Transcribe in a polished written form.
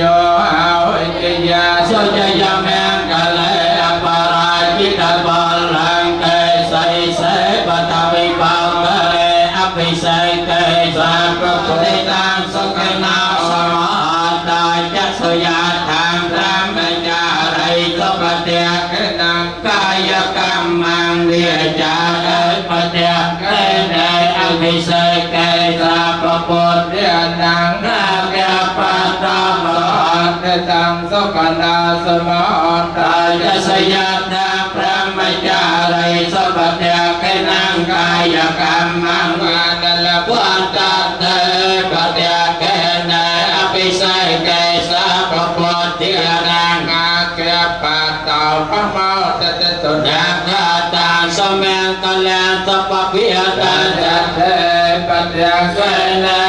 vô hào chi gia so cha gia men cả lệ para chi ta bờ lang kê say sẽ và ta bị bao kê áp bị say kê sa pro đề tăng so kê na sa ta cha so ya tham ram cha rai so pa tia kê năng kaya kam mang địa cha ơi pa tia kê này áp bị say kê sa pro đề năng kaya pa ta ma te tăng so ka na sa ma ta cha so ya tham ram cha rai so pa tia kê năng kaya kam mang la quan ta te pa tia kê này áp bị say kê sa pro đề năng kaya pa ta ma te te to na ta so men ta la ta pa pi ta te pa tia kê